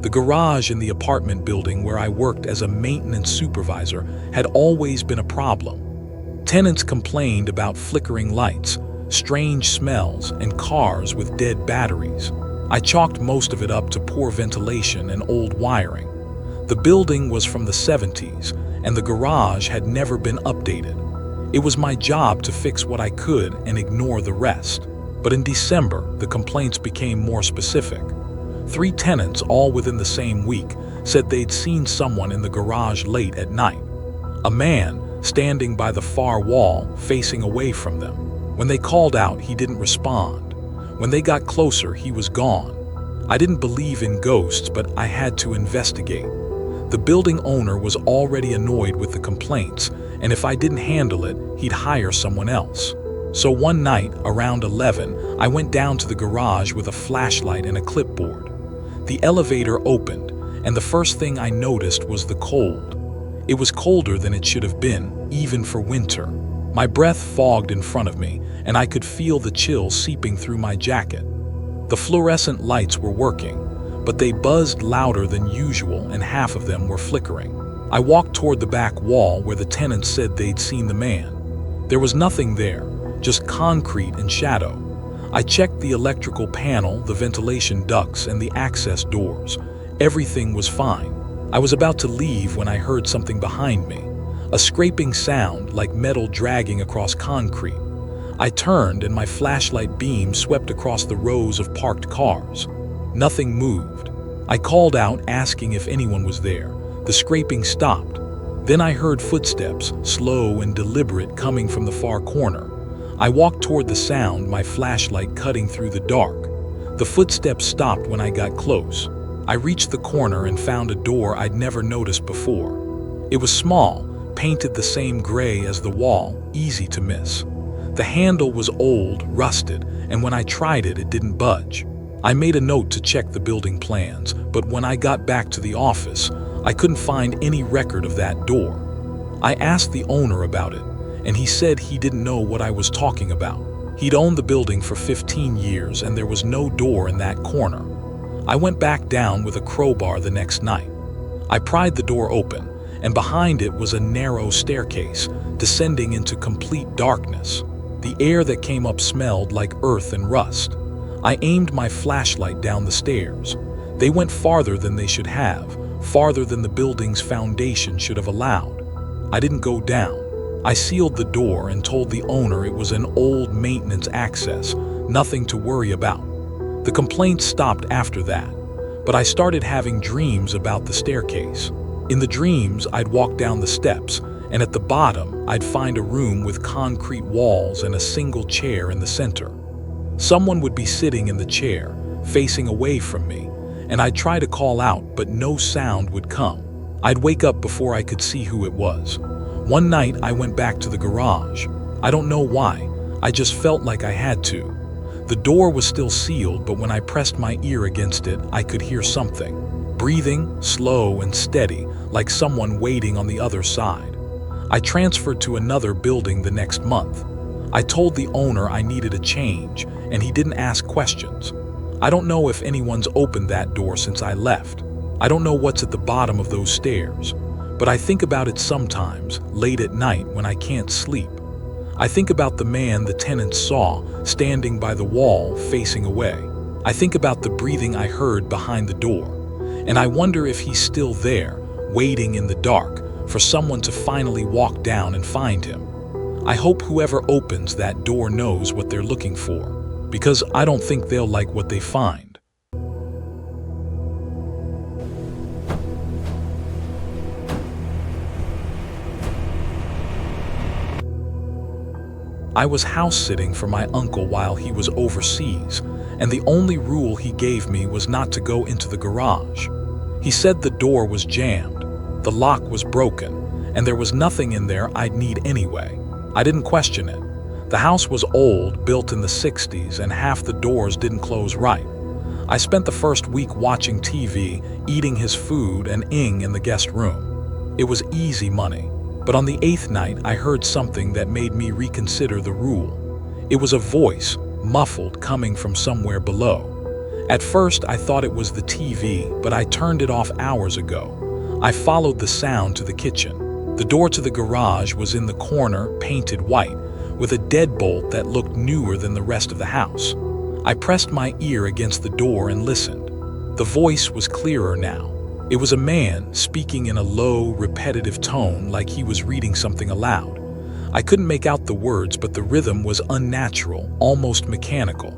The garage in the apartment building where I worked as a maintenance supervisor had always been a problem. Tenants complained about flickering lights, strange smells, and cars with dead batteries. I chalked most of it up to poor ventilation and old wiring. The building was from the 70s, and the garage had never been updated. It was my job to fix what I could and ignore the rest. But in December, the complaints became more specific. 3 tenants, all within the same week, said they'd seen someone in the garage late at night. A man standing by the far wall, facing away from them. When they called out, he didn't respond. When they got closer, he was gone. I didn't believe in ghosts, but I had to investigate. The building owner was already annoyed with the complaints, and if I didn't handle it, he'd hire someone else. So one night, around 11, I went down to the garage with a flashlight and a clipboard. The elevator opened, and the first thing I noticed was the cold. It was colder than it should have been, even for winter. My breath fogged in front of me, and I could feel the chill seeping through my jacket. The fluorescent lights were working, but they buzzed louder than usual, and half of them were flickering. I walked toward the back wall where the tenants said they'd seen the man. There was nothing there, just concrete and shadow. I checked the electrical panel, the ventilation ducts, and the access doors. Everything was fine. I was about to leave when I heard something behind me, a scraping sound like metal dragging across concrete. I turned and my flashlight beam swept across the rows of parked cars. Nothing moved. I called out, asking if anyone was there. The scraping stopped. Then I heard footsteps, slow and deliberate, coming from the far corner. I walked toward the sound, my flashlight cutting through the dark. The footsteps stopped when I got close. I reached the corner and found a door I'd never noticed before. It was small, painted the same gray as the wall, easy to miss. The handle was old, rusted, and when I tried it, it didn't budge. I made a note to check the building plans, but when I got back to the office, I couldn't find any record of that door. I asked the owner about it, and he said he didn't know what I was talking about. He'd owned the building for 15 years, and there was no door in that corner. I went back down with a crowbar the next night. I pried the door open, and behind it was a narrow staircase, descending into complete darkness. The air that came up smelled like earth and rust. I aimed my flashlight down the stairs. They went farther than they should have, farther than the building's foundation should have allowed. I didn't go down. I sealed the door and told the owner it was an old maintenance access, nothing to worry about. The complaints stopped after that, but I started having dreams about the staircase. In the dreams, I'd walk down the steps, and at the bottom, I'd find a room with concrete walls and a single chair in the center. Someone would be sitting in the chair, facing away from me, and I'd try to call out, but no sound would come. I'd wake up before I could see who it was. One night, I went back to the garage. I don't know why, I just felt like I had to. The door was still sealed, but when I pressed my ear against it, I could hear something. Breathing, slow and steady, like someone waiting on the other side. I transferred to another building the next month. I told the owner I needed a change, and he didn't ask questions. I don't know if anyone's opened that door since I left. I don't know what's at the bottom of those stairs, but I think about it sometimes, late at night when I can't sleep. I think about the man the tenants saw, standing by the wall, facing away. I think about the breathing I heard behind the door, and I wonder if he's still there, waiting in the dark, for someone to finally walk down and find him. I hope whoever opens that door knows what they're looking for, because I don't think they'll like what they find. I was house-sitting for my uncle while he was overseas, and the only rule he gave me was not to go into the garage. He said the door was jammed, the lock was broken, and there was nothing in there I'd need anyway. I didn't question it. The house was old, built in the 60s, and half the doors didn't close right. I spent the first week watching TV, eating his food, and in the guest room. It was easy money. But on the 8th night, I heard something that made me reconsider the rule. It was a voice, muffled, coming from somewhere below. At first, I thought it was the TV, but I turned it off hours ago. I followed the sound to the kitchen. The door to the garage was in the corner, painted white, with a deadbolt that looked newer than the rest of the house. I pressed my ear against the door and listened. The voice was clearer now. It was a man speaking in a low, repetitive tone like he was reading something aloud. I couldn't make out the words, but the rhythm was unnatural, almost mechanical.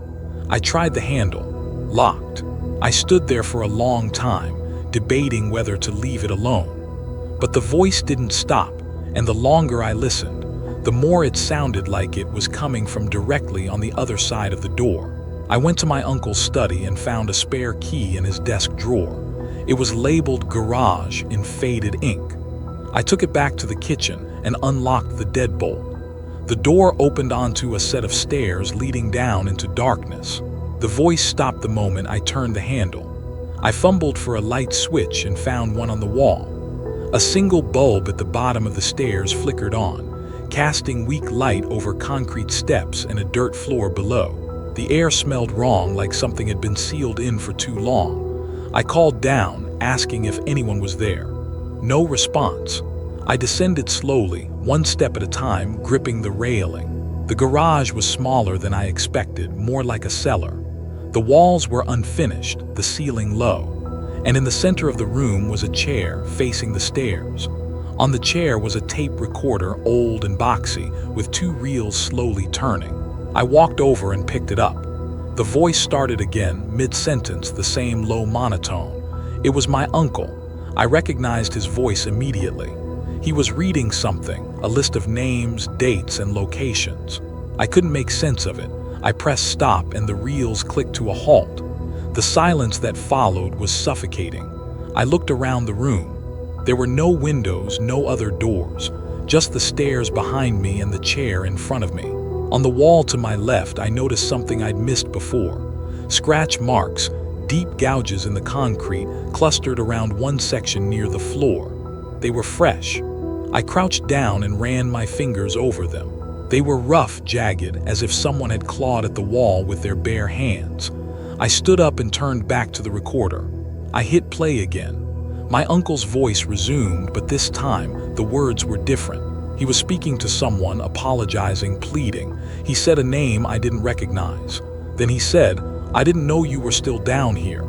I tried the handle. Locked. I stood there for a long time, debating whether to leave it alone. But the voice didn't stop, and the longer I listened, the more it sounded like it was coming from directly on the other side of the door. I went to my uncle's study and found a spare key in his desk drawer. It was labeled Garage in faded ink. I took it back to the kitchen and unlocked the deadbolt. The door opened onto a set of stairs leading down into darkness. The voice stopped the moment I turned the handle. I fumbled for a light switch and found one on the wall. A single bulb at the bottom of the stairs flickered on, casting weak light over concrete steps and a dirt floor below. The air smelled wrong, like something had been sealed in for too long. I called down, asking if anyone was there. No response. I descended slowly, one step at a time, gripping the railing. The garage was smaller than I expected, more like a cellar. The walls were unfinished, the ceiling low. And in the center of the room was a chair facing the stairs. On the chair was a tape recorder, old and boxy, with two reels slowly turning. I walked over and picked it up. The voice started again, mid-sentence, the same low monotone. It was my uncle. I recognized his voice immediately. He was reading something, a list of names, dates, and locations. I couldn't make sense of it. I pressed stop and the reels clicked to a halt. The silence that followed was suffocating. I looked around the room. There were no windows, no other doors, just the stairs behind me and the chair in front of me. On the wall to my left, I noticed something I'd missed before. Scratch marks, deep gouges in the concrete, clustered around one section near the floor. They were fresh. I crouched down and ran my fingers over them. They were rough, jagged, as if someone had clawed at the wall with their bare hands. I stood up and turned back to the recorder. I hit play again. My uncle's voice resumed, but this time, the words were different. He was speaking to someone, apologizing, pleading. He said a name I didn't recognize. Then he said, "I didn't know you were still down here."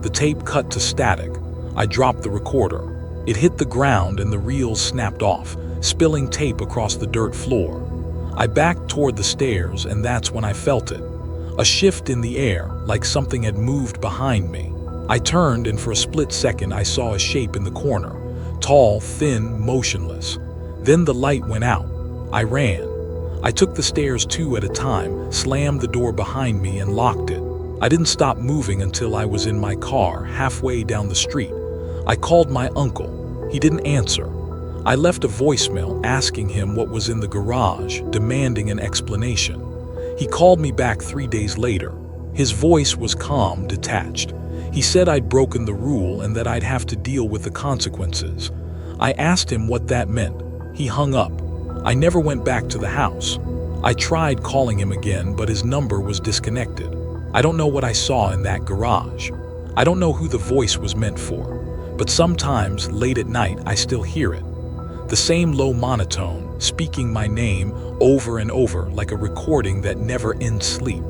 The tape cut to static. I dropped the recorder. It hit the ground and the reels snapped off, spilling tape across the dirt floor. I backed toward the stairs, and that's when I felt it. A shift in the air, like something had moved behind me. I turned, and for a split second I saw a shape in the corner. Tall, thin, motionless. Then the light went out. I ran. I took the stairs two at a time, slammed the door behind me, and locked it. I didn't stop moving until I was in my car, halfway down the street. I called my uncle. He didn't answer. I left a voicemail asking him what was in the garage, demanding an explanation. He called me back 3 days later. His voice was calm, detached. He said I'd broken the rule and that I'd have to deal with the consequences. I asked him what that meant. He hung up. I never went back to the house. I tried calling him again, but his number was disconnected. I don't know what I saw in that garage. I don't know who the voice was meant for. But sometimes, late at night, I still hear it. The same low monotone, speaking my name over and over like a recording that never ends sleep.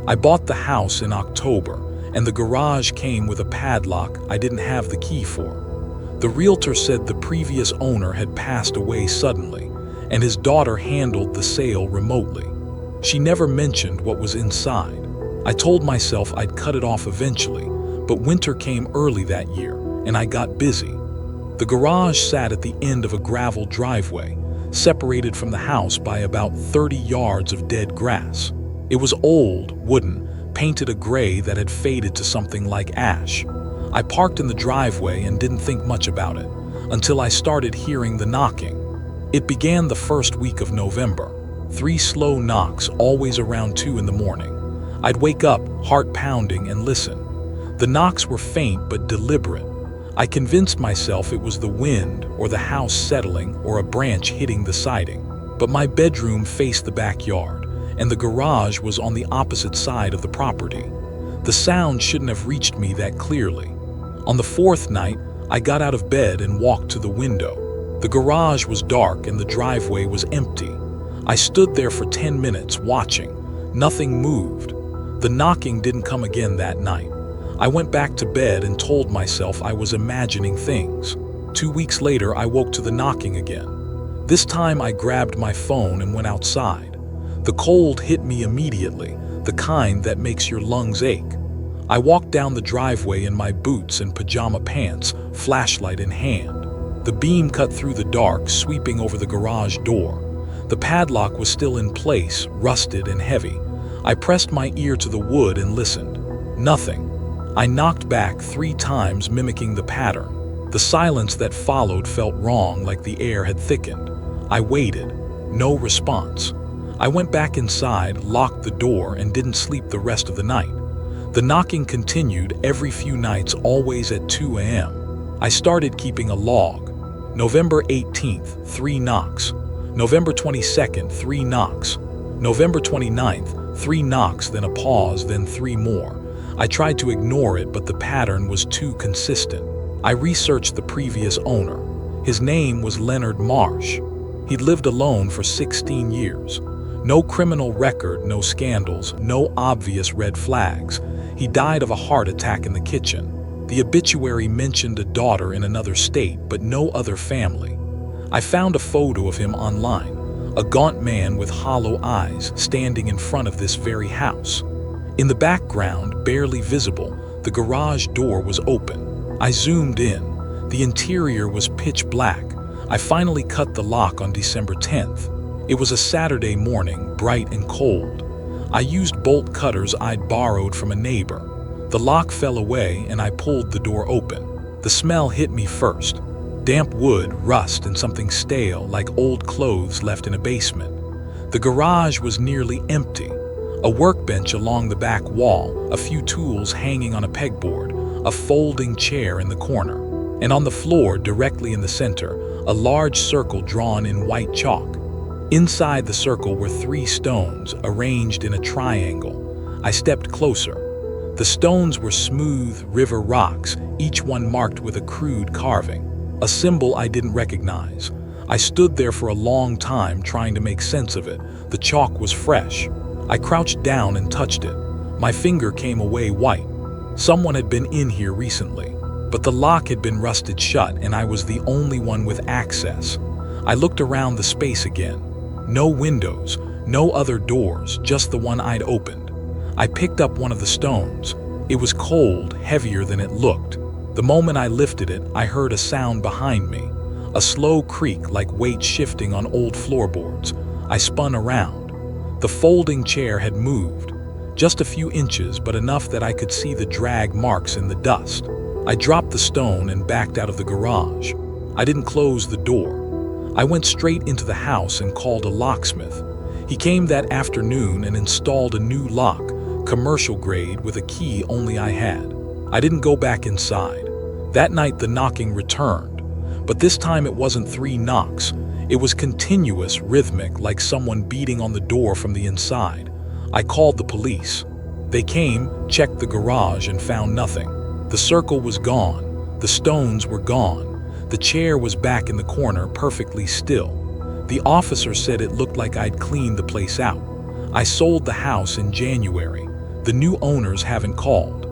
I bought the house in October, and the garage came with a padlock I didn't have the key for. The realtor said the previous owner had passed away suddenly, and his daughter handled the sale remotely. She never mentioned what was inside. I told myself I'd cut it off eventually, but winter came early that year, and I got busy. The garage sat at the end of a gravel driveway, separated from the house by about 30 yards of dead grass. It was old, wooden, painted a gray that had faded to something like ash. I parked in the driveway and didn't think much about it, until I started hearing the knocking. It began the first week of November. 3 slow knocks, always around 2 in the morning. I'd wake up, heart pounding, and listen. The knocks were faint but deliberate. I convinced myself it was the wind or the house settling or a branch hitting the siding. But my bedroom faced the backyard, and the garage was on the opposite side of the property. The sound shouldn't have reached me that clearly. On the fourth night, I got out of bed and walked to the window. The garage was dark and the driveway was empty. I stood there for 10 minutes watching. Nothing moved. The knocking didn't come again that night. I went back to bed and told myself I was imagining things. 2 weeks later, I woke to the knocking again. This time I grabbed my phone and went outside. The cold hit me immediately, the kind that makes your lungs ache. I walked down the driveway in my boots and pajama pants, flashlight in hand. The beam cut through the dark, sweeping over the garage door. The padlock was still in place, rusted and heavy. I pressed my ear to the wood and listened. Nothing. I knocked back 3 times, mimicking the pattern. The silence that followed felt wrong, like the air had thickened. I waited. No response. I went back inside, locked the door, and didn't sleep the rest of the night. The knocking continued every few nights, always at 2 a.m. I started keeping a log. November 18th, 3 knocks. November 22nd, 3 knocks. November 29th, 3 knocks, then a pause, then 3 more. I tried to ignore it, but the pattern was too consistent. I researched the previous owner. His name was Leonard Marsh. He'd lived alone for 16 years. No criminal record, no scandals, no obvious red flags. He died of a heart attack in the kitchen. The obituary mentioned a daughter in another state, but no other family. I found a photo of him online, a gaunt man with hollow eyes standing in front of this very house. In the background, barely visible, the garage door was open. I zoomed in. The interior was pitch black. I finally cut the lock on December 10th. It was a Saturday morning, bright and cold. I used bolt cutters I'd borrowed from a neighbor. The lock fell away and I pulled the door open. The smell hit me first. Damp wood, rust, and something stale, like old clothes left in a basement. The garage was nearly empty. A workbench along the back wall, a few tools hanging on a pegboard, a folding chair in the corner. And on the floor, directly in the center, a large circle drawn in white chalk. Inside the circle were 3 stones, arranged in a triangle. I stepped closer. The stones were smooth river rocks, each one marked with a crude carving, a symbol I didn't recognize. I stood there for a long time trying to make sense of it. The chalk was fresh. I crouched down and touched it. My finger came away white. Someone had been in here recently, but the lock had been rusted shut and I was the only one with access. I looked around the space again. No windows, no other doors, just the one I'd opened. I picked up one of the stones. It was cold, heavier than it looked. The moment I lifted it, I heard a sound behind me, a slow creak like weight shifting on old floorboards. I spun around. The folding chair had moved, just a few inches, but enough that I could see the drag marks in the dust. I dropped the stone and backed out of the garage. I didn't close the door. I went straight into the house and called a locksmith. He came that afternoon and installed a new lock, commercial grade, with a key only I had. I didn't go back inside. That night the knocking returned, but this time it wasn't 3 knocks. It was continuous, rhythmic, like someone beating on the door from the inside. I called the police. They came, checked the garage, and found nothing. The circle was gone. The stones were gone. The chair was back in the corner, perfectly still. The officer said it looked like I'd cleaned the place out. I sold the house in January. The new owners haven't called.